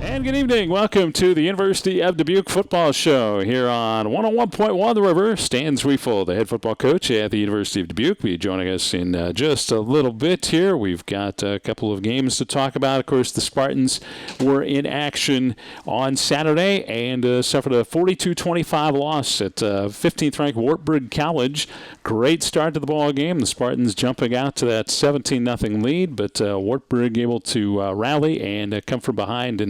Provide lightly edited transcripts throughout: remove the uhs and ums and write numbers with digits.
And good evening. Welcome to the University of Dubuque football show here on 101.1 The River. Stan Zwiefel, the head football coach at the University of Dubuque, will be joining us in just a little bit here. We've got a couple of games to talk about. Of course, the Spartans were in action on Saturday and suffered a 42-25 loss at 15th-ranked Wartburg College. Great start to the ball game. The Spartans jumping out to that 17-0 lead, but Wartburg able to rally and come from behind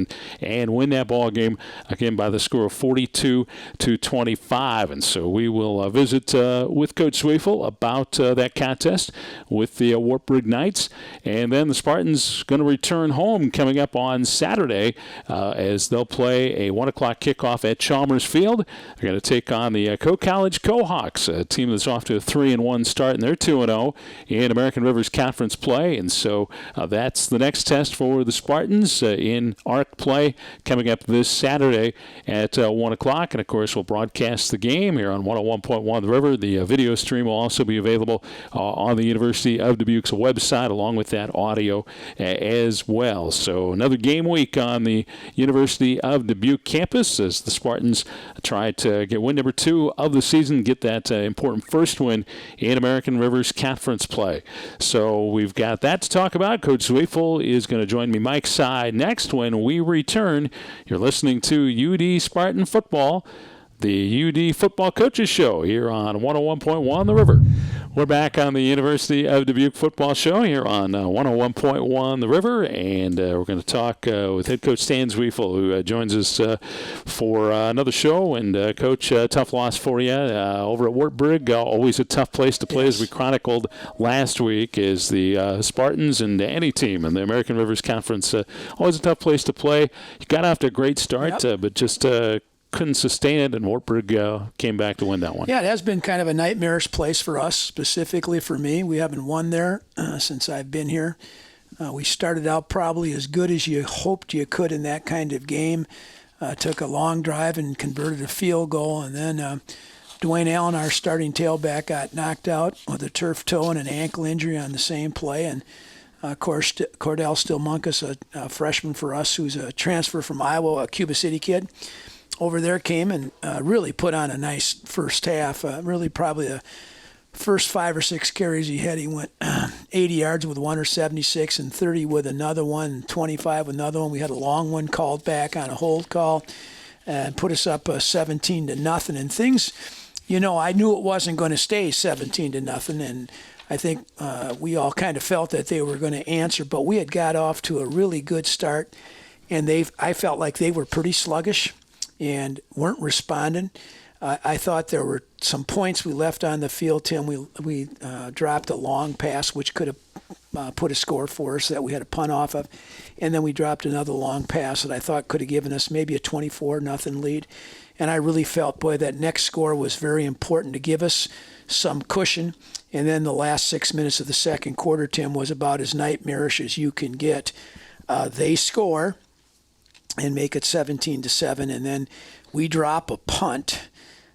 and win that ball game again by the score of 42-25. And so we will visit with Coach Zwiefel about that contest with the Wartburg Knights. And then the Spartans going to return home coming up on Saturday as they'll play a 1 o'clock kickoff at Chalmers Field. They're going to take on the Co-College Co-Hawks, a team that's off to a 3-1 start, and they're 2-0 in American River's conference play. And so that's the next test for the Spartans in ARC play coming up this Saturday at 1 o'clock. And, of course, we'll broadcast the game here on 101.1 The River. The video stream will also be available on the University of Dubuque's website along with that audio as well. So another game week on the University of Dubuque campus as the Spartans try to get win number 2 of the season, get that important first win in American River's conference play. So we've got that to talk about. Coach Zwiefel is going to join me, Mike Sy, next when we return. You're listening to UD Spartan Football, the UD Football Coaches Show here on 101.1 The River. We're back on the University of Dubuque football show here on 101.1 The River, and we're going to talk with head coach Stan Zwiefel, who joins us for another show. And, Coach, tough loss for you over at Wartburg. Always a tough place to play, yes. As we chronicled last week, is the Spartans and any team in the American Rivers Conference. Always a tough place to play. You got off to a great start, yep. But just couldn't sustain it, and Wartburg came back to win that one. Yeah, it has been kind of a nightmarish place for us, specifically for me. We haven't won there since I've been here. We started out probably as good as you hoped you could in that kind of game. Took a long drive and converted a field goal, and then Dwayne Allen, our starting tailback, got knocked out with a turf toe and an ankle injury on the same play. And of course, Cordell Stillmunkus, a freshman for us, who's a transfer from Iowa, a Cuba City kid, over there came and really put on a nice first half. Really probably the first 5 or 6 carries he had, he went 80 yards with one or 76 and 30 with another one, 25 with another one. We had a long one called back on a hold call and put us up 17-0. And things, I knew it wasn't going to stay 17-0. And I think we all kind of felt that they were going to answer, but we had got off to a really good start. And I felt like they were pretty sluggish and weren't responding. I thought there were some points we left on the field, Tim. We dropped a long pass, which could have put a score for us that we had a punt off of. And then we dropped another long pass that I thought could have given us maybe a 24-0 lead. And I really felt, boy, that next score was very important to give us some cushion. And then the last 6 minutes of the second quarter, Tim, was about as nightmarish as you can get. They score and make it 17-7, and then we drop a punt.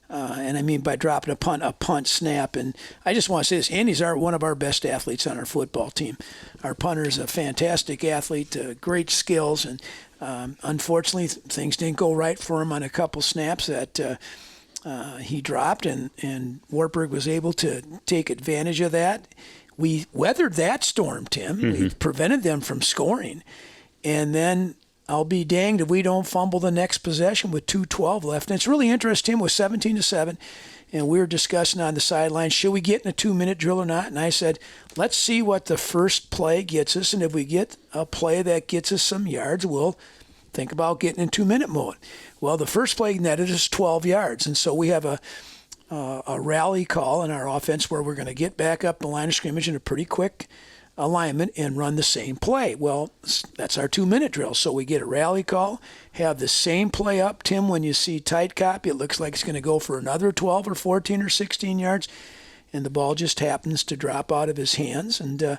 And I mean by dropping a punt snap. And I just want to say this, Andy's one of our best athletes on our football team. Our punter is a fantastic athlete, great skills, and unfortunately things didn't go right for him on a couple snaps that he dropped, and Wartburg was able to take advantage of that. We weathered that storm, Tim. Mm-hmm. We prevented them from scoring. And then I'll be danged if we don't fumble the next possession with 2:12 left. And it's really interesting. It was 17-7, and we were discussing on the sideline, should we get in a 2-minute drill or not? And I said, let's see what the first play gets us, and if we get a play that gets us some yards, we'll think about getting in 2-minute mode. Well, the first play netted us 12 yards, and so we have a rally call in our offense where we're going to get back up the line of scrimmage in a pretty quick alignment and run the same play. Well, that's our 2-minute drill. So we get a rally call, have the same play up. Tim, when you see tight copy, it looks like it's going to go for another 12 or 14 or 16 yards, and the ball just happens to drop out of his hands and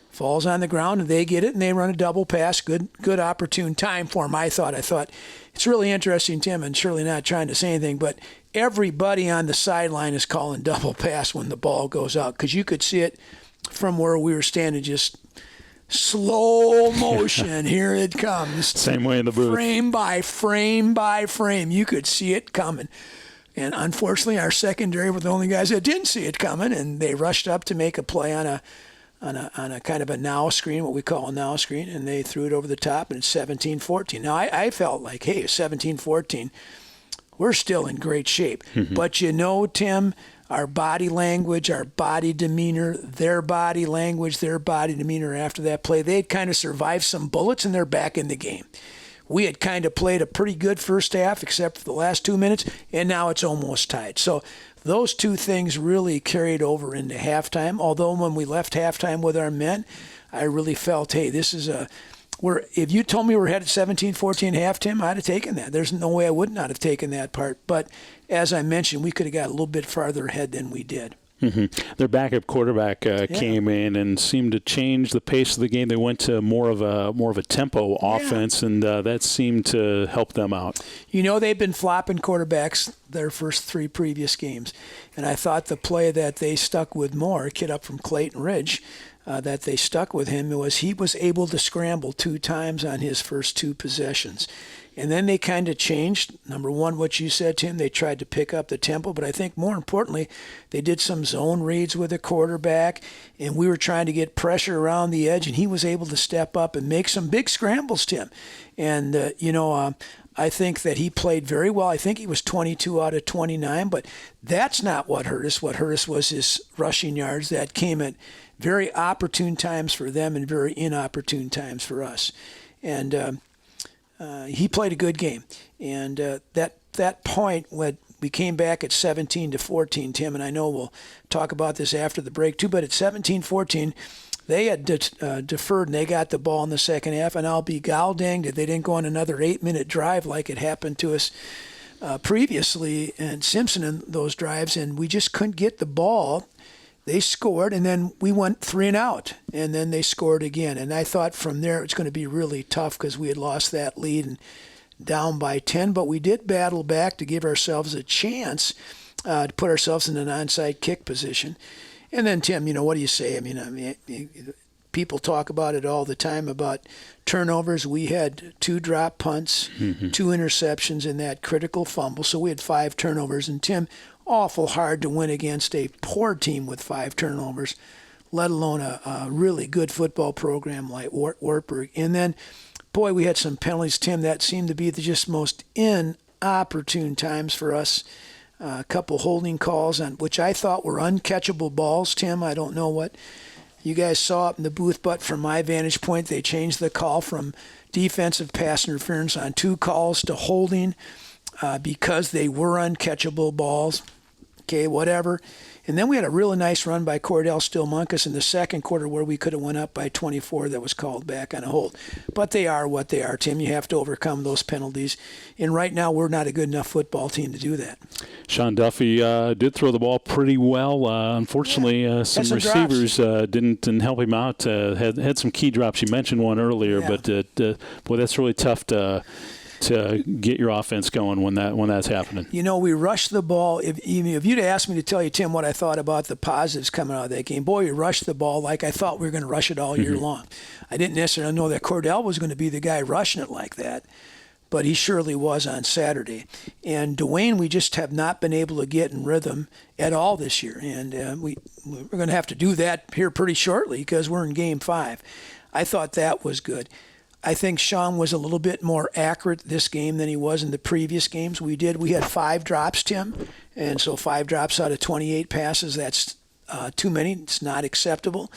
falls on the ground, and they get it, and they run a double pass. Good opportune time for him, I thought. It's really interesting, Tim, and surely not trying to say anything, but everybody on the sideline is calling double pass when the ball goes out, because you could see it from where we were standing just slow motion. Here it comes. Same way in the booth. Frame by frame by frame. You could see it coming. And unfortunately, our secondary were the only guys that didn't see it coming, and they rushed up to make a play on a kind of a now screen, what we call a now screen, and they threw it over the top, and it's 17-14. Now, I felt like, hey, 17-14, we're still in great shape. Mm-hmm. But you know, Tim, our body language, our body demeanor, their body language, their body demeanor after that play, they'd kind of survived some bullets, and they're back in the game. We had kind of played a pretty good first half, except for the last 2 minutes, and now it's almost tied. So those two things really carried over into halftime, although when we left halftime with our men, I really felt, hey, this is if you told me we're headed 17-14 half, Tim, I'd have taken that. There's no way I would not have taken that part. But as I mentioned, we could have got a little bit farther ahead than we did. Mm-hmm. Their backup quarterback came in and seemed to change the pace of the game. They went to more of a tempo offense, and that seemed to help them out. You know, they've been flopping quarterbacks their first three previous games, and I thought the play that they stuck with more, a kid up from Clayton Ridge, that they stuck with him was he was able to scramble 2 times on his first 2 possessions. And then they kind of changed. Number one, what you said, Tim, they tried to pick up the tempo, but I think more importantly, they did some zone reads with the quarterback, and we were trying to get pressure around the edge, and he was able to step up and make some big scrambles, Tim. And, I think that he played very well. I think he was 22 out of 29, but that's not what hurt us. What hurt us was his rushing yards that came at very opportune times for them and very inopportune times for us. And he played a good game. And that point when we came back at 17-14, Tim, and I know we'll talk about this after the break too, but at 17-14, they had deferred and they got the ball in the second half, and I'll be danged if they didn't go on another 8-minute drive like it happened to us previously and Simpson in those drives, and we just couldn't get the ball. They scored, and then we went 3 and out, and then they scored again. And I thought from there it's going to be really tough because we had lost that lead and down by 10, but we did battle back to give ourselves a chance to put ourselves in an onside kick position. And then, Tim, what do you say? I mean, people talk about it all the time about turnovers. We had 2 drop punts, 2 interceptions, and that critical fumble. So we had 5 turnovers. And, Tim, awful hard to win against a poor team with 5 turnovers, let alone a really good football program like Wartburg. And then, boy, we had some penalties, Tim, that seemed to be the just most inopportune times for us. A couple holding calls on which I thought were uncatchable balls, Tim. I don't know what you guys saw up in the booth, but from my vantage point, they changed the call from defensive pass interference on 2 calls to holding because they were uncatchable balls. Okay, whatever. And then we had a really nice run by Cordell Stillmunkus in the second quarter where we could have went up by 24 that was called back on a hold. But they are what they are, Tim. You have to overcome those penalties. And right now we're not a good enough football team to do that. Sean Duffy did throw the ball pretty well. Unfortunately, some receivers didn't help him out. Had some key drops. You mentioned one earlier, but boy, that's really tough to get your offense going when that's happening. We rushed the ball. If you'd asked me to tell you, Tim, what I thought about the positives coming out of that game, boy, we rushed the ball like I thought we were going to rush it all year long. I didn't necessarily know that Cordell was going to be the guy rushing it like that, but he surely was on Saturday. And Dwayne, we just have not been able to get in rhythm at all this year, and we're going to have to do that here pretty shortly because we're in Game 5. I thought that was good. I think Sean was a little bit more accurate this game than he was in the previous games. We had 5 drops, Tim, and so 5 drops out of 28 passes, that's too many. It's not acceptable.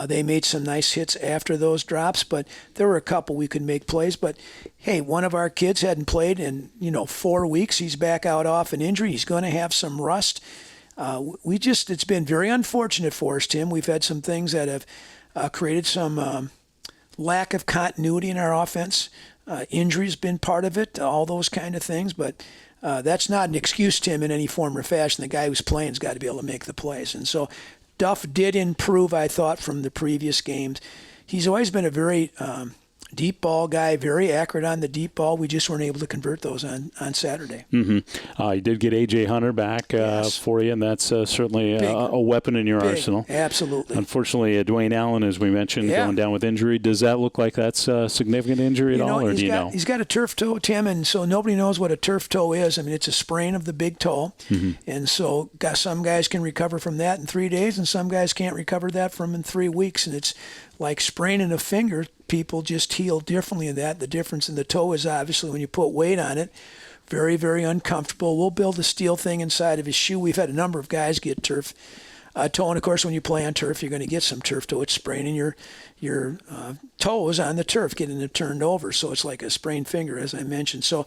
They made some nice hits after those drops, but there were a couple we could make plays. But, hey, one of our kids hadn't played in, 4 weeks. He's back out off an injury. He's going to have some rust. It's been very unfortunate for us, Tim. We've had some things that have created some lack of continuity in our offense. Injuries been part of it, all those kind of things. But that's not an excuse, Tim, in any form or fashion. The guy who's playing's got to be able to make the plays. And so Duff did improve, I thought, from the previous games. He's always been a very deep ball guy, very accurate on the deep ball. We just weren't able to convert those on Saturday. Mm-hmm. You did get A.J. Hunter back for you, and that's certainly a weapon in your arsenal. Absolutely. Unfortunately, Dwayne Allen, as we mentioned, going down with injury. Does that look like that's a significant injury at all, or do you know? He's got a turf toe, Tim, and so nobody knows what a turf toe is. I mean, it's a sprain of the big toe, and so some guys can recover from that in 3 days, and some guys can't recover that from in 3 weeks, and it's like spraining a finger. People just heal differently in that. The difference in the toe is obviously when you put weight on it, very, very uncomfortable. We'll build a steel thing inside of his shoe. We've had a number of guys get turf toe, and of course when you play on turf, you're going to get some turf toe. It's spraining your toes on the turf, getting them turned over, so it's like a sprained finger, as I mentioned. So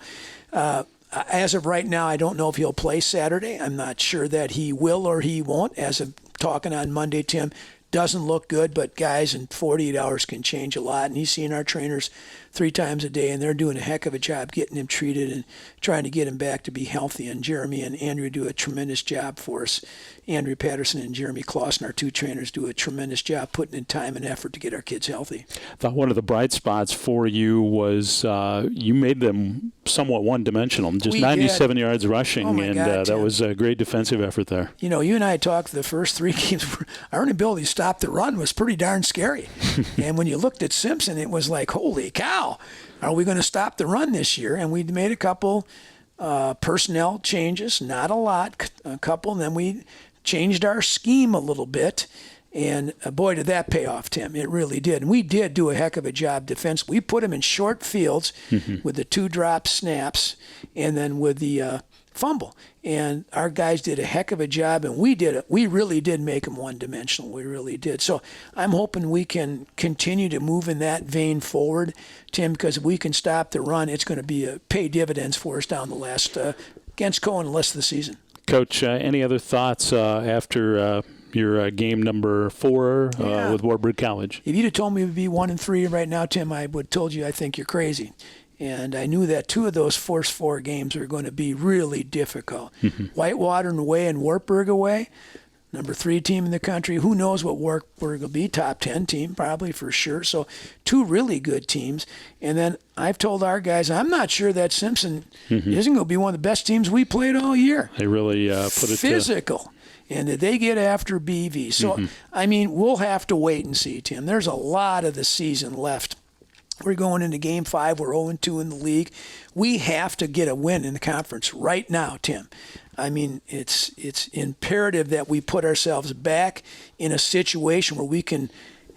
as of right now, I don't know if he'll play Saturday. I'm not sure that he will or he won't. As of talking on Monday, Tim, doesn't look good, but guys in 48 hours can change a lot. And he's seeing our trainers 3 times a day, and they're doing a heck of a job getting him treated and trying to get him back to be healthy. And Jeremy and Andrew do a tremendous job for us. Andrew Patterson and Jeremy Clausen, our 2 trainers, do a tremendous job putting in time and effort to get our kids healthy. I thought one of the bright spots for you was you made them somewhat one-dimensional, just 97 yards rushing, that was a great defensive effort there. You know, you and I talked the first 3 games. Our inability to stop the run was pretty darn scary. And when you looked at Simpson, it was like, holy cow, are we going to stop the run this year? And we made a couple personnel changes, not a lot, a couple, and then we changed our scheme a little bit. And boy, did that pay off, Tim. It really did. And we did do a heck of a job defense. We put them in short fields with the 2 drop snaps and then with the fumble. And our guys did a heck of a job, and we really did make them one-dimensional. We really did. So I'm hoping we can continue to move in that vein forward, Tim, because if we can stop the run, it's going to pay dividends for us down the last against Cohen the rest of the season. Coach, any other thoughts after your game number 4 with Wartburg College? If you'd have told me we'd be 1-3 right now, Tim, I would have told you I think you're crazy. And I knew that 2 of those first 4 games were going to be really difficult. Whitewater away and Wartburg away, number 3 team in the country. Who knows what Wartburg will be? Top 10 team, probably for sure. So 2 really good teams. And then I've told our guys, I'm not sure that Simpson isn't going to be one of the best teams we played all year. They really put it physical. And did they get after BV? So, I mean, we'll have to wait and see, Tim. There's a lot of the season left. We're going into Game 5. We're 0-2 in the league. We have to get a win in the conference right now, Tim. I mean, it's imperative that we put ourselves back in a situation where we can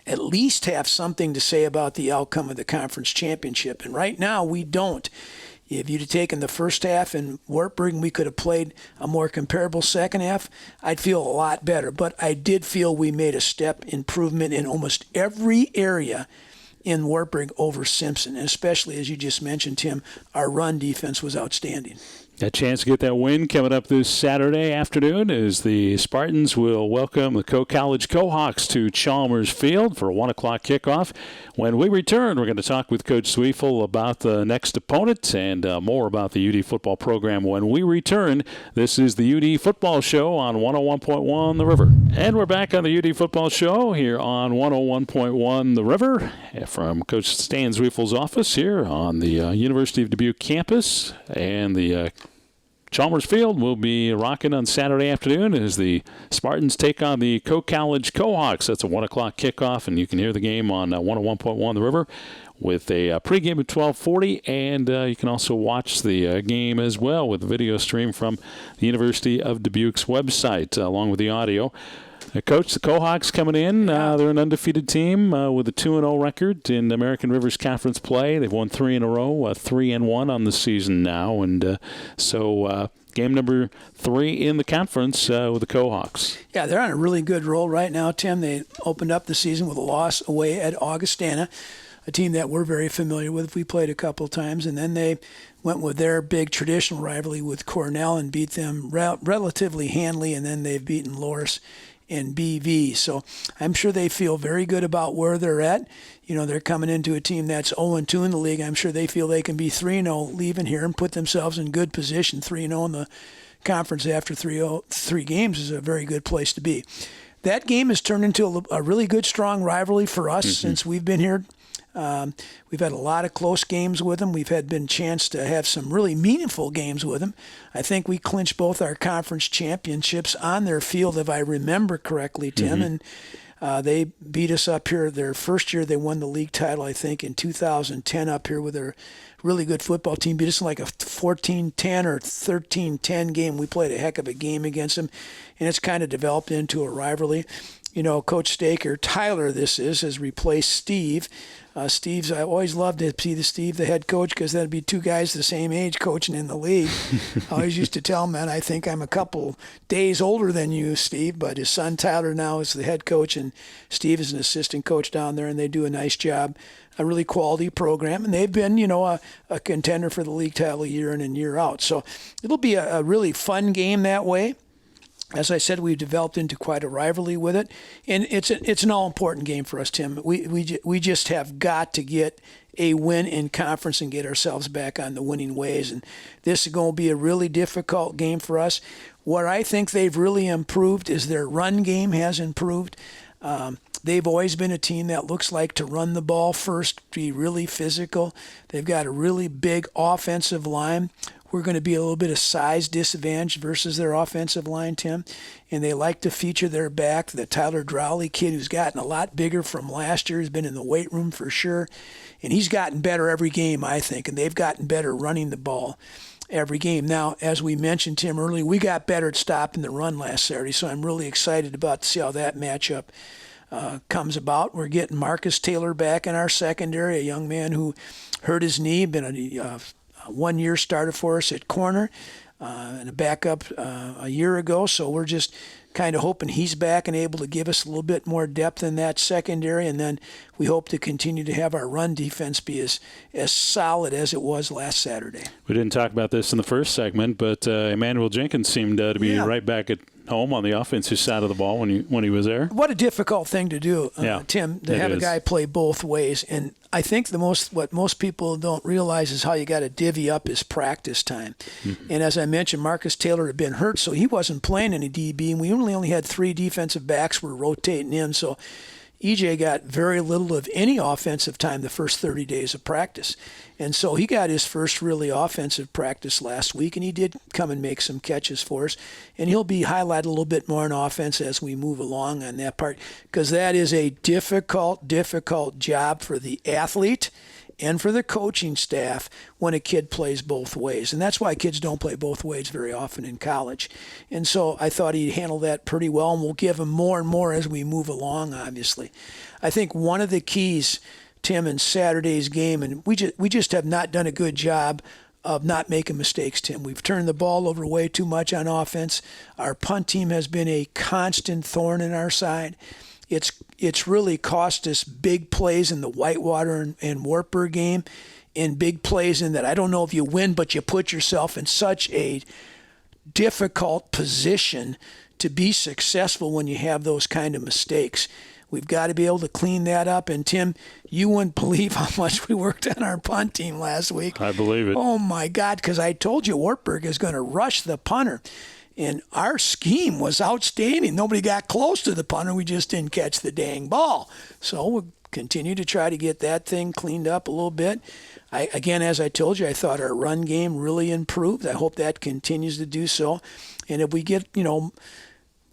at least have something to say about the outcome of the conference championship. And right now, we don't. If you'd have taken the first half in Wartburg and we could have played a more comparable second half, I'd feel a lot better. But I did feel we made a step improvement in almost every area in Wartburg over Simpson, and especially, as you just mentioned, Tim, our run defense was outstanding. A chance to get that win coming up this Saturday afternoon as the Spartans will welcome the College Cohawks to Chalmers Field for a 1 o'clock kickoff. When we return, we're going to talk with Coach Sweefel about the next opponent and more about the UD football program. When we return, this is the UD Football Show on 101.1 The River. And we're back on the UD Football Show here on 101.1 The River from Coach Stan Zweiffel's office here on the University of Dubuque campus. And the Chalmers Field will be rocking on Saturday afternoon as the Spartans take on the College Cohawks. That's a 1 o'clock kickoff, and you can hear the game on 101.1 The River with a pregame at 12:40, and you can also watch the game as well with the video stream from the University of Dubuque's website along with the audio. Coach, the Cohawks coming in. They're an undefeated team with a 2-0 record in American Rivers Conference play. They've won 3 in a row, 3-1 on the season now. And so game number 3 in the conference with the Cohawks. Yeah, they're on a really good roll right now, Tim. They opened up the season with a loss away at Augustana, a team that we're very familiar with. We played a couple times. And then they went with their big traditional rivalry with Cornell and beat them relatively handily. And then they've beaten Loras and BV. So I'm sure they feel very good about where they're at. You know, they're coming into a team that's 0-2 in the league. I'm sure they feel they can be 3-0 leaving here and put themselves in good position. 3-0 in the conference after 3 games is a very good place to be. That game has turned into a really good, strong rivalry for us since we've been here. We've had a lot of close games with them. We've been a chance to have some really meaningful games with them. I think we clinched both our conference championships on their field, if I remember correctly, Tim. And they beat us up here. Their first year they won the league title, I think, in 2010 up here with their really good football team. Beat us in like a 14-10 or 13-10 game. We played a heck of a game against them, and it's kind of developed into a rivalry. You know, Coach Staker, Tyler has replaced Steve. Steve's, I always loved to see Steve, the head coach, because that'd be two guys the same age coaching in the league. I always used to tell him, man, I think I'm a couple days older than you, Steve, but his son Tyler now is the head coach, and Steve is an assistant coach down there, and they do a nice job, a really quality program, and they've been, a contender for the league title year in and year out. So it'll be a really fun game that way. As I said, we've developed into quite a rivalry with it, and it's an all-important game for us, Tim. We just have got to get a win in conference and get ourselves back on the winning ways, and this is going to be a really difficult game for us. What I think they've really improved is their run game has improved. They've always been a team that looks like to run the ball first, be really physical. They've got a really big offensive line. We're going to be a little bit of size disadvantage versus their offensive line, Tim. And they like to feature their back, the Tyler Drowley kid, who's gotten a lot bigger from last year. He's been in the weight room for sure. And he's gotten better every game, I think. And they've gotten better running the ball every game. Now, as we mentioned, Tim, earlier, we got better at stopping the run last Saturday. So I'm really excited about to see how that matchup comes about. We're getting Marcus Taylor back in our secondary, a young man who hurt his knee, been a one-year starter for us at corner and a backup a year ago. So we're just kind of hoping he's back and able to give us a little bit more depth in that secondary. And then we hope to continue to have our run defense be as solid as it was last Saturday. We didn't talk about this in the first segment, but Emmanuel Jenkins seemed to be right back at home on the offensive side of the ball when he was there. What a difficult thing to do, Tim, to have a guy play both ways. And I think what most people don't realize is how you got to divvy up his practice time. Mm-hmm. And as I mentioned, Marcus Taylor had been hurt, so he wasn't playing any DB, and we only had 3 defensive backs were rotating in. So EJ got very little of any offensive time the first 30 days of practice. And so he got his first really offensive practice last week, and he did come and make some catches for us. And he'll be highlighted a little bit more in offense as we move along on that part, because that is a difficult job for the athlete and for the coaching staff when a kid plays both ways. And that's why kids don't play both ways very often in college. And so I thought he handled that pretty well, and we'll give him more and more as we move along, obviously. I think one of the keys, Tim, in Saturday's game, and we just have not done a good job of not making mistakes, Tim. We've turned the ball over way too much on offense. Our punt team has been a constant thorn in our side. It's really cost us big plays in the Whitewater and Wartburg game, and big plays in that I don't know if you win, but you put yourself in such a difficult position to be successful when you have those kind of mistakes. We've got to be able to clean that up. And, Tim, you wouldn't believe how much we worked on our punt team last week. I believe it. Oh, my God, because I told you Wartburg is going to rush the punter. And our scheme was outstanding. Nobody got close to the punter. We just didn't catch the dang ball. So we'll continue to try to get that thing cleaned up a little bit. Again, as I told you, I thought our run game really improved. I hope that continues to do so. And if we get,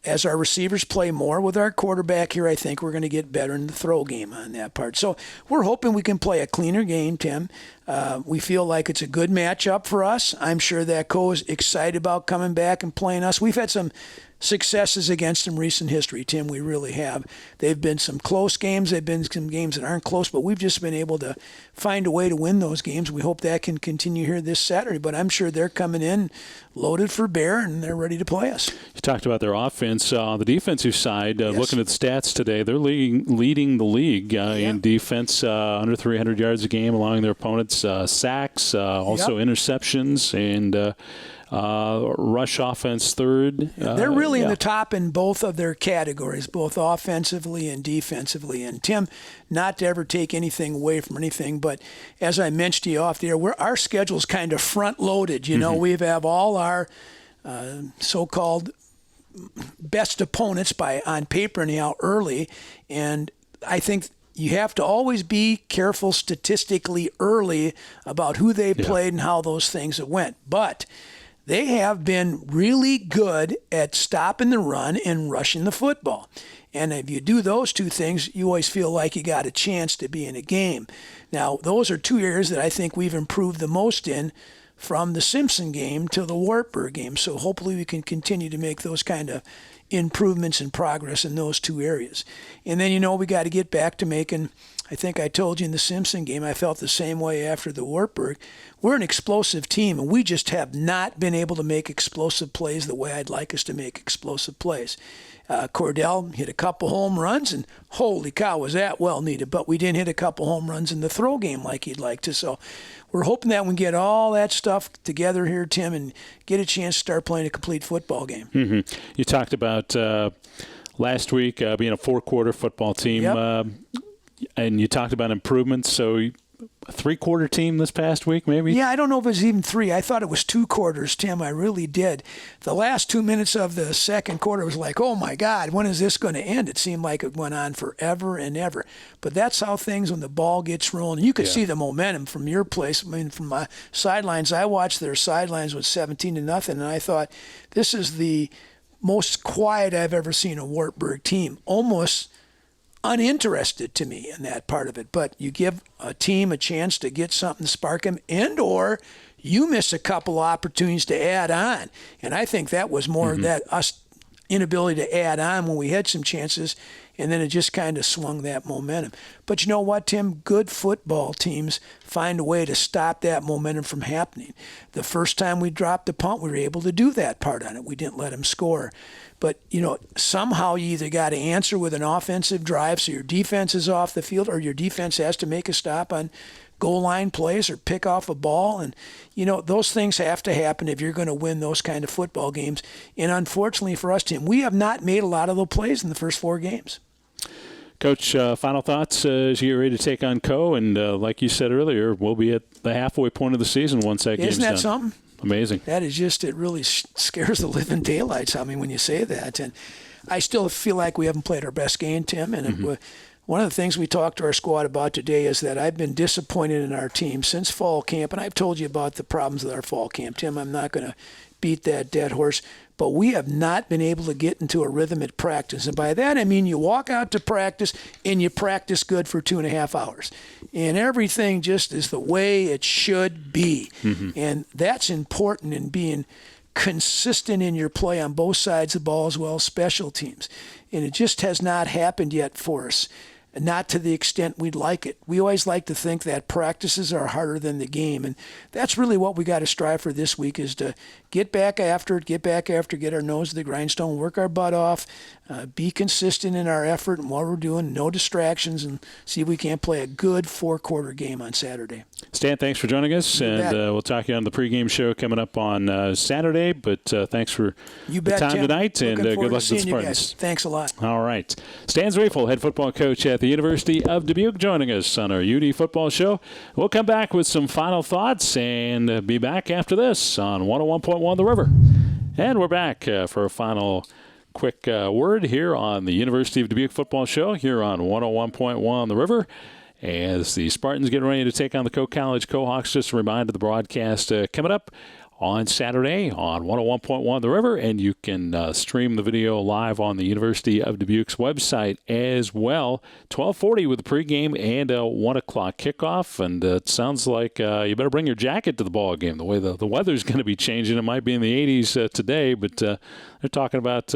as our receivers play more with our quarterback here, I think we're going to get better in the throw game on that part. So we're hoping we can play a cleaner game, Tim. We feel like it's a good matchup for us. I'm sure that Co is excited about coming back and playing us. We've had some successes against them in recent history, Tim. We really have. They've been some close games. They've been some games that aren't close, but we've just been able to find a way to win those games. We hope that can continue here this Saturday, but I'm sure they're coming in loaded for bear, and they're ready to play us. You talked about their offense. On the defensive side, yes. Looking at the stats today, they're leading the league in defense, under 300 yards a game, allowing their opponents sacks, also interceptions, and rush offense third. They're really in the top in both of their categories, both offensively and defensively. And, Tim, not to ever take anything away from anything, but as I mentioned to you off the air, our schedule's kind of front-loaded. We have all our so-called best opponents on paper anyhow early, and I think you have to always be careful statistically early about who they played and how those things went. But they have been really good at stopping the run and rushing the football. And if you do those two things, you always feel like you got a chance to be in a game. Now, those are two areas that I think we've improved the most in from the Simpson game to the Wartburg game. So hopefully we can continue to make those kind of improvements and progress in those two areas. And then, we got to get back to making, I think I told you in the Simpson game, I felt the same way after the Wartburg. We're an explosive team, and we just have not been able to make explosive plays the way I'd like us to make explosive plays. Cordell hit a couple home runs, and holy cow, was that well needed. But we didn't hit a couple home runs in the throw game like he'd like to. So we're hoping that we can get all that stuff together here, Tim, and get a chance to start playing a complete football game. Mm-hmm. You talked about last week being a four-quarter football team, and you talked about improvements. So a three-quarter team this past week, maybe? Yeah, I don't know if it was even three. I thought it was 2 quarters, Tim. I really did. The last 2 minutes of the second quarter was like, oh, my God, when is this going to end? It seemed like it went on forever and ever. But that's how things, when the ball gets rolling, you could see the momentum from your place. I mean, from my sidelines, I watched their sidelines with 17-0, and I thought, this is the most quiet I've ever seen a Wartburg team. Almost uninterested to me in that part of it. But you give a team a chance to get something to spark them, and or you miss a couple opportunities to add on. And I think that was more that us inability to add on when we had some chances, and then it just kind of swung that momentum. But you know what, Tim? Good football teams find a way to stop that momentum from happening. The first time we dropped the punt, we were able to do that part on it. We didn't let them score. But, somehow you either got to answer with an offensive drive so your defense is off the field, or your defense has to make a stop on goal line plays or pick off a ball. And, those things have to happen if you're going to win those kind of football games. And unfortunately for us, Tim, we have not made a lot of those plays in the first 4 games. Coach, final thoughts as you get ready to take on Co. And like you said earlier, we'll be at the halfway point of the season once that game's done. Isn't that something? Amazing. That is just, it really scares the living daylights out of me when you say that. And I still feel like we haven't played our best game, Tim. And one of the things we talked to our squad about today is that I've been disappointed in our team since fall camp. And I've told you about the problems with our fall camp, Tim. I'm not going to beat that dead horse. But we have not been able to get into a rhythm at practice. And by that, I mean you walk out to practice and you practice good for 2.5 hours. And everything just is the way it should be. And that's important in being consistent in your play on both sides of the ball as well as special teams. And it just has not happened yet for us. Not to the extent we'd like it. We always like to think that practices are harder than the game, and that's really what we got to strive for this week, is to get back after it, get our nose to the grindstone, work our butt off, be consistent in our effort and what we're doing, no distractions, and see if we can't play a good 4-quarter game on Saturday. Stan, thanks for joining us, and we'll talk to you on the pregame show coming up on Saturday, but thanks for the time Tim. tonight, and good luck with the Spartans. Thanks a lot. All right. Stan Zweifel, head football coach at the University of Dubuque, joining us on our UD football show. We'll come back with some final thoughts and be back after this on 101.1 The River. And we're back for a final quick word here on the University of Dubuque football show here on 101.1 The River. As the Spartans get ready to take on the College Cohawks, just a reminder, the broadcast coming up on Saturday on 101.1 The River, and you can stream the video live on the University of Dubuque's website as well. 12:40 with the pregame and a 1 o'clock kickoff, and it sounds like you better bring your jacket to the ball game. The way the weather's going to be changing, it might be in the 80s today, but they're talking about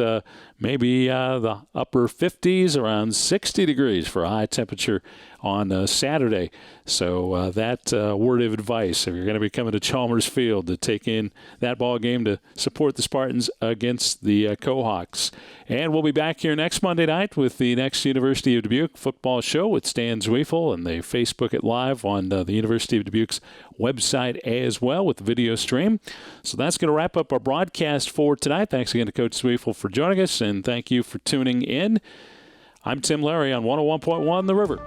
maybe the upper 50s, around 60 degrees for a high temperature on Saturday. So that word of advice, if you're going to be coming to Chalmers Field to take in that ball game to support the Spartans against the Cohawks. And we'll be back here next Monday night with the next University of Dubuque football show with Stan Zweifel, and they Facebook it live on the University of Dubuque's website as well with the video stream. So that's going to wrap up our broadcast for tonight. Thanks again to Coach Zweifel for joining us, and thank you for tuning in. I'm Tim Larry on 101.1 The River.